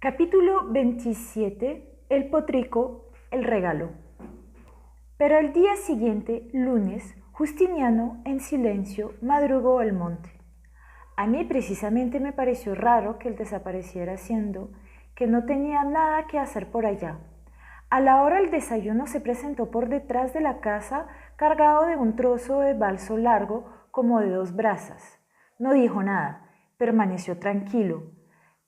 Capítulo 27. El potrico, el regalo. Pero al día siguiente, lunes, Justiniano, en silencio, madrugó al monte. A mí precisamente me pareció raro que él desapareciera, siendo que no tenía nada que hacer por allá. A la hora del desayuno se presentó por detrás de la casa cargado de un trozo de balso largo como de 2 brazas. No dijo nada, permaneció tranquilo,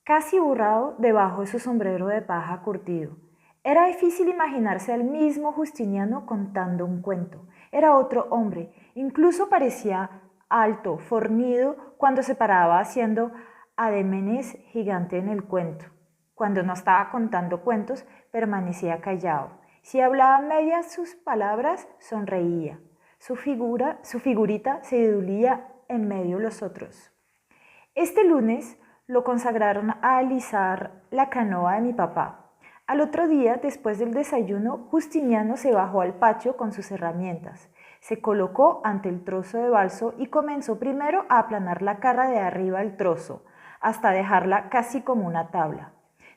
casi borrado debajo de su sombrero de paja curtido. Era difícil imaginarse al mismo Justiniano contando un cuento. Era otro hombre, incluso parecía alto, fornido, cuando se paraba haciendo ademanes gigante en el cuento. Cuando no estaba contando cuentos, permanecía callado. Si hablaba medias sus palabras, sonreía. Su figurita se diluyía en medio de los otros. Este lunes lo consagraron a alisar la canoa de mi papá. Al otro día, después del desayuno, Justiniano se bajó al patio con sus herramientas. Se colocó ante el trozo de balso y comenzó primero a aplanar la cara de arriba del trozo, hasta dejarla casi como una tabla.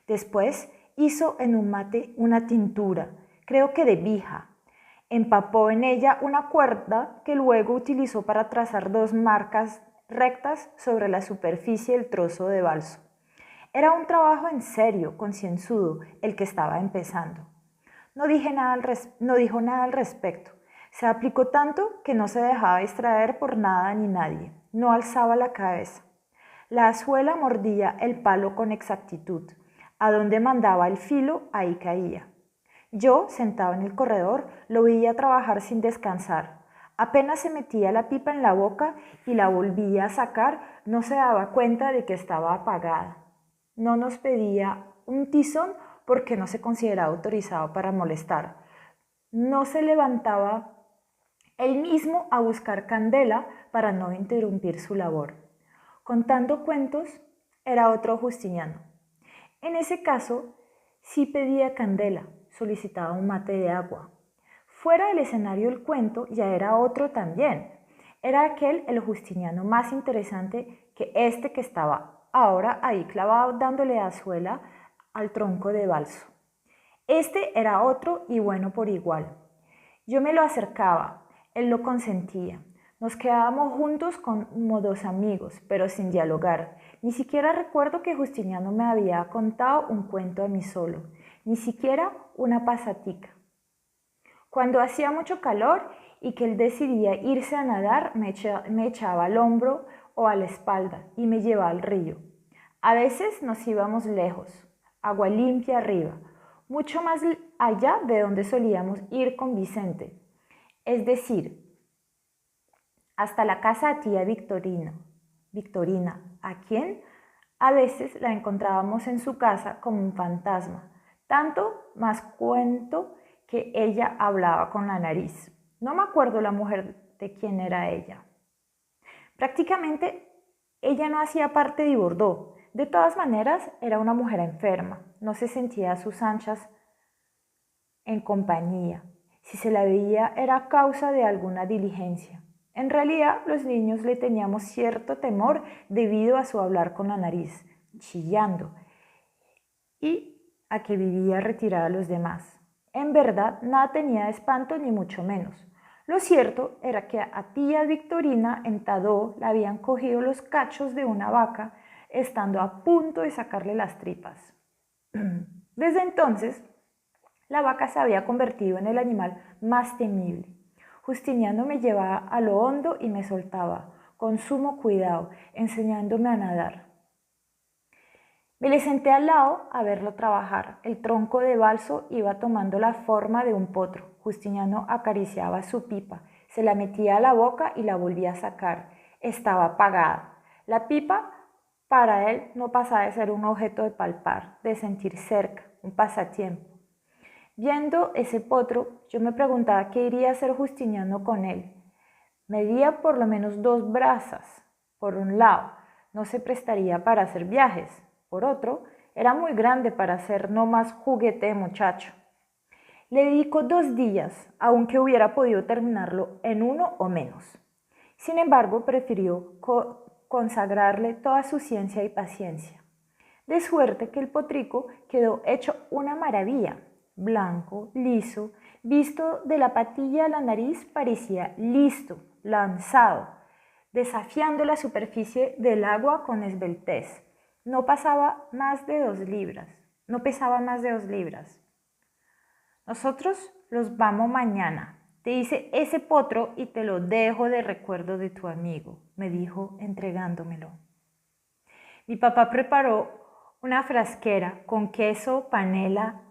Después hizo en un mate una tintura, creo que de vija. Empapó en ella una cuerda que luego utilizó para trazar 2 marcas rectas sobre la superficie del trozo de balso. Era un trabajo en serio, concienzudo, el que estaba empezando. No dijo nada al respecto. Se aplicó tanto que no se dejaba distraer por nada ni nadie. No alzaba la cabeza. La azuela mordía el palo con exactitud. A donde mandaba el filo, ahí caía. Yo, sentado en el corredor, lo veía trabajar sin descansar. Apenas se metía la pipa en la boca y la volvía a sacar, no se daba cuenta de que estaba apagada. No nos pedía un tizón porque no se consideraba autorizado para molestar. No se levantaba él mismo a buscar candela para no interrumpir su labor. Contando cuentos, era otro Justiniano. En ese caso, sí pedía candela, solicitaba un mate de agua. Fuera del escenario del cuento ya era otro también. Era aquel el Justiniano más interesante que este que estaba ahora ahí clavado dándole azuela al tronco de balso. Este era otro y bueno por igual. Yo me lo acercaba, él lo consentía. Nos quedábamos juntos como 2 amigos, pero sin dialogar. Ni siquiera recuerdo que Justiniano me había contado un cuento a mí solo, ni siquiera una pasatica. Cuando hacía mucho calor y que él decidía irse a nadar, me echaba al hombro o a la espalda y me llevaba al río. A veces nos íbamos lejos, agua limpia arriba, mucho más allá de donde solíamos ir con Vicente, es decir, hasta la casa de tía Victorina, a quien a veces la encontrábamos en su casa como un fantasma, tanto más cuento que ella hablaba con la nariz. No me acuerdo la mujer de quién era ella. Prácticamente ella no hacía parte de Bordeaux. De todas maneras, era una mujer enferma. No se sentía a sus anchas en compañía. Si se la veía era a causa de alguna diligencia. En realidad, los niños le teníamos cierto temor debido a su hablar con la nariz, chillando, y a que vivía retirada de los demás. En verdad, nada tenía de espanto ni mucho menos. Lo cierto era que a tía Victorina en Tadó la habían cogido los cachos de una vaca, estando a punto de sacarle las tripas. Desde entonces, la vaca se había convertido en el animal más temible. Justiniano me llevaba a lo hondo y me soltaba, con sumo cuidado, enseñándome a nadar. Me le senté al lado a verlo trabajar. El tronco de balso iba tomando la forma de un potro. Justiniano acariciaba su pipa, se la metía a la boca y la volvía a sacar. Estaba apagada. La pipa para él no pasaba de ser un objeto de palpar, de sentir cerca, un pasatiempo. Viendo ese potro, yo me preguntaba qué iría a hacer Justiniano con él. Medía por lo menos 2 brazas. Por un lado, no se prestaría para hacer viajes. Por otro, era muy grande para ser no más juguete de muchacho. Le dedicó 2 días, aunque hubiera podido terminarlo en 1 o menos. Sin embargo, prefirió consagrarle toda su ciencia y paciencia. de suerte que el potrico quedó hecho una maravilla, blanco, liso, visto de la patilla a la nariz parecía listo, lanzado, desafiando la superficie del agua con esbeltez. No pesaba más de 2 libras. Nosotros los vamos mañana. Te hice ese potro y te lo dejo de recuerdo de tu amigo, me dijo entregándomelo. Mi papá preparó una frasquera con queso, panela,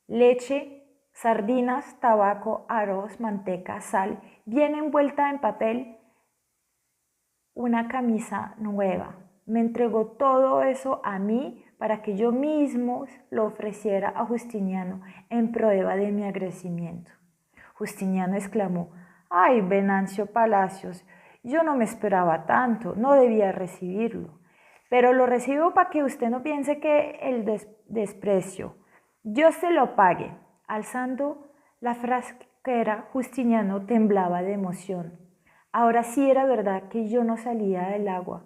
leche, sardinas, tabaco, arroz, manteca, sal, bien envuelta en papel, una camisa nueva. Me entregó todo eso a mí para que yo mismo lo ofreciera a Justiniano en prueba de mi agradecimiento. Justiniano exclamó: ¡ay, Venancio Palacios! Yo no me esperaba tanto, no debía recibirlo. Pero lo recibo para que usted no piense que el desprecio. Yo se lo pague. Alzando la frasquera, Justiniano temblaba de emoción. Ahora sí era verdad que yo no salía del agua.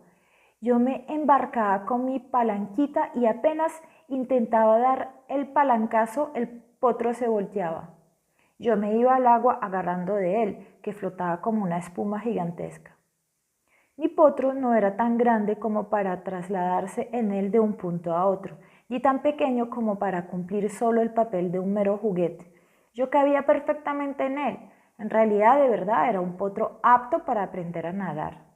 Yo me embarcaba con mi palanquita y apenas intentaba dar el palancazo, el potro se volteaba. Yo me iba al agua agarrando de él, que flotaba como una espuma gigantesca. Mi potro no era tan grande como para trasladarse en él de un punto a otro, ni tan pequeño como para cumplir solo el papel de un mero juguete. Yo cabía perfectamente en él. En realidad, de verdad, era un potro apto para aprender a nadar.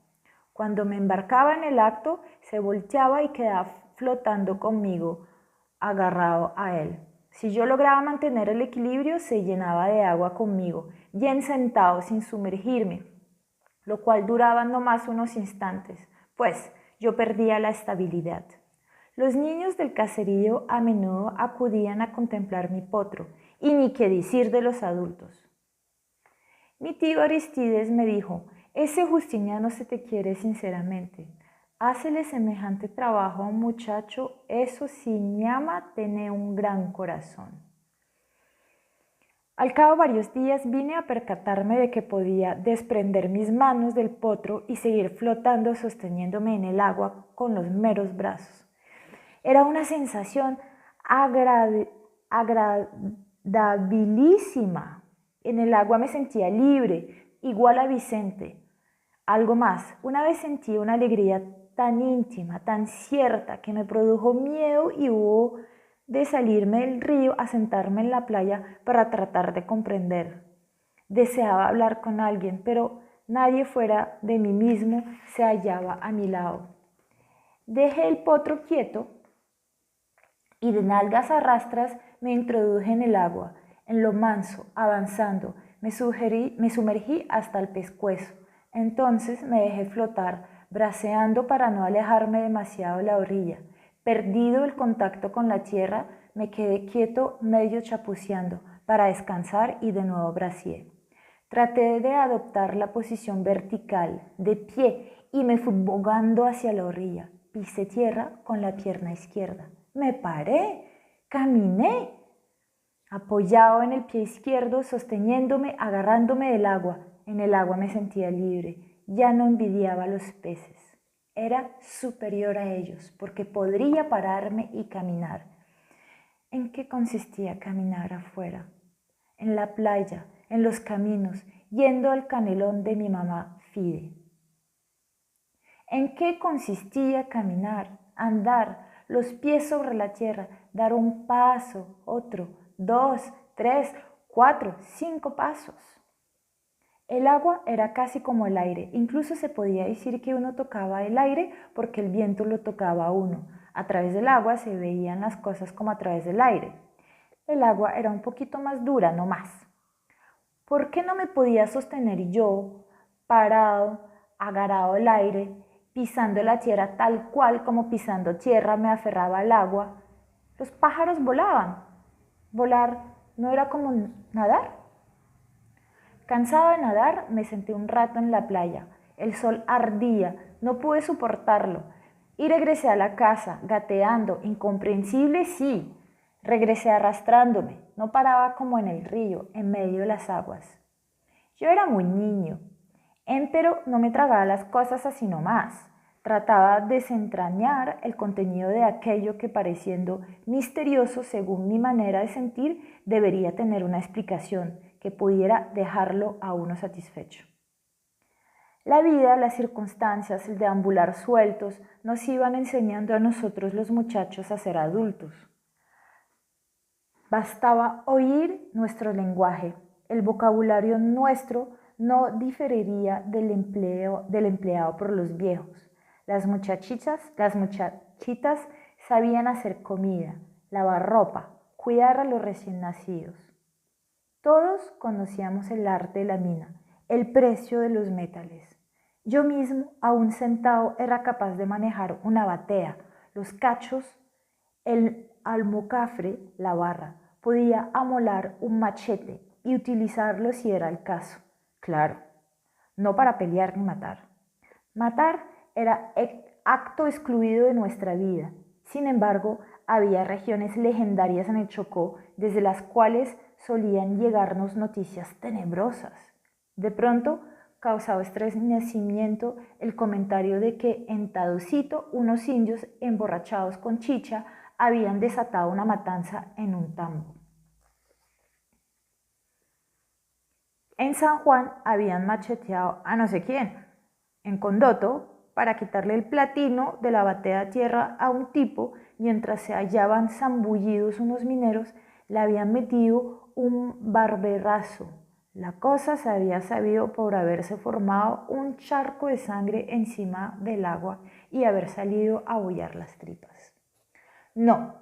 Cuando me embarcaba en el acto, se volteaba y quedaba flotando conmigo, agarrado a él. Si yo lograba mantener el equilibrio, se llenaba de agua conmigo, bien sentado, sin sumergirme, lo cual duraba no más unos instantes, pues yo perdía la estabilidad. Los niños del caserío a menudo acudían a contemplar mi potro, y ni qué decir de los adultos. Mi tío Aristides me dijo: ese Justiniano se te quiere sinceramente. Hácele semejante trabajo a un muchacho, eso sí, ñama, tiene un gran corazón. Al cabo de varios días vine a percatarme de que podía desprender mis manos del potro y seguir flotando sosteniéndome en el agua con los meros brazos. Era una sensación agradabilísima. En el agua me sentía libre, igual a Vicente. Algo más, una vez sentí una alegría tan íntima, tan cierta, que me produjo miedo y hubo de salirme del río a sentarme en la playa para tratar de comprender. Deseaba hablar con alguien, pero nadie fuera de mí mismo se hallaba a mi lado. Dejé el potro quieto y de nalgas a rastras me introduje en el agua. En lo manso, avanzando, me sumergí hasta el pescuezo. Entonces me dejé flotar, braceando para no alejarme demasiado de la orilla. Perdido el contacto con la tierra, me quedé quieto medio chapuceando para descansar y de nuevo braceé. Traté de adoptar la posición vertical, de pie, y me fui bogando hacia la orilla. Pisé tierra con la pierna izquierda. Me paré, caminé, apoyado en el pie izquierdo, sosteniéndome, agarrándome del agua. En el agua me sentía libre, ya no envidiaba a los peces. Era superior a ellos, porque podría pararme y caminar. ¿En qué consistía caminar afuera? En la playa, en los caminos, yendo al canelón de mi mamá Fide. ¿En qué consistía caminar, andar, los pies sobre la tierra, dar un paso, otro, 2, 3, 4, 5 pasos? El agua era casi como el aire, incluso se podía decir que uno tocaba el aire porque el viento lo tocaba a uno. A través del agua se veían las cosas como a través del aire. El agua era un poquito más dura, no más. ¿Por qué no me podía sostener yo, parado, agarrado al aire, pisando la tierra tal cual como pisando tierra me aferraba al agua? Los pájaros volaban. ¿Volar no era como nadar? Cansado de nadar, me senté un rato en la playa. El sol ardía, no pude soportarlo. Y regresé a la casa, gateando, incomprensible, sí. Regresé arrastrándome, no paraba como en el río, en medio de las aguas. Yo era muy niño, empero no me tragaba las cosas así nomás. Trataba de desentrañar el contenido de aquello que, pareciendo misterioso según mi manera de sentir, debería tener una explicación que pudiera dejarlo a uno satisfecho. La vida, las circunstancias, el deambular sueltos, nos iban enseñando a nosotros los muchachos a ser adultos. Bastaba oír nuestro lenguaje, el vocabulario nuestro no diferiría del empleado por los viejos. Las muchachitas sabían hacer comida, lavar ropa, cuidar a los recién nacidos. Todos conocíamos el arte de la mina, el precio de los metales. Yo mismo, aún sentado, era capaz de manejar una batea, los cachos, el almocafre, la barra. Podía amolar un machete y utilizarlo si era el caso. Claro, no para pelear ni matar. Matar era acto excluido de nuestra vida. Sin embargo, había regiones legendarias en el Chocó desde las cuales solían llegarnos noticias tenebrosas. De pronto, causaba estremecimiento el comentario de que en Taducito unos indios emborrachados con chicha habían desatado una matanza en un tambo. En San Juan habían macheteado a no sé quién. En Condoto, para quitarle el platino de la batea de tierra a un tipo, mientras se hallaban zambullidos unos mineros, le habían metido un barberazo. La cosa se había sabido por haberse formado un charco de sangre encima del agua y haber salido a bollar las tripas. No,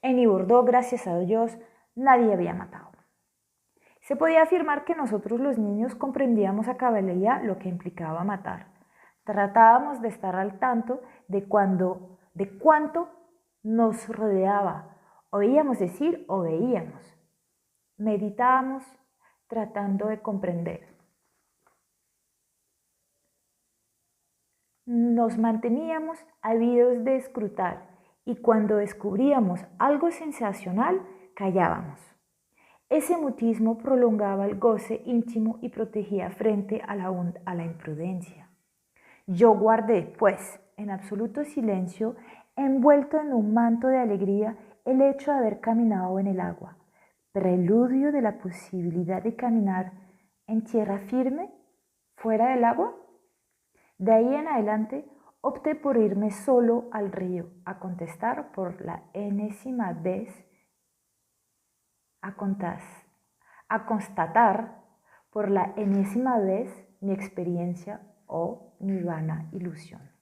en Iburdó, gracias a Dios, nadie había matado. Se podía afirmar que nosotros los niños comprendíamos a cabalidad lo que implicaba matar. Tratábamos de estar al tanto de cuánto nos rodeaba. Oíamos decir o veíamos. Meditábamos tratando de comprender. Nos manteníamos ávidos de escrutar y cuando descubríamos algo sensacional, callábamos. Ese mutismo prolongaba el goce íntimo y protegía frente a la imprudencia. Yo guardé, pues, en absoluto silencio, envuelto en un manto de alegría, el hecho de haber caminado en el agua, preludio de la posibilidad de caminar en tierra firme, fuera del agua. De ahí en adelante, opté por irme solo al río, a contestar por la enésima vez, a constatar por la enésima vez mi experiencia o mi vana ilusión.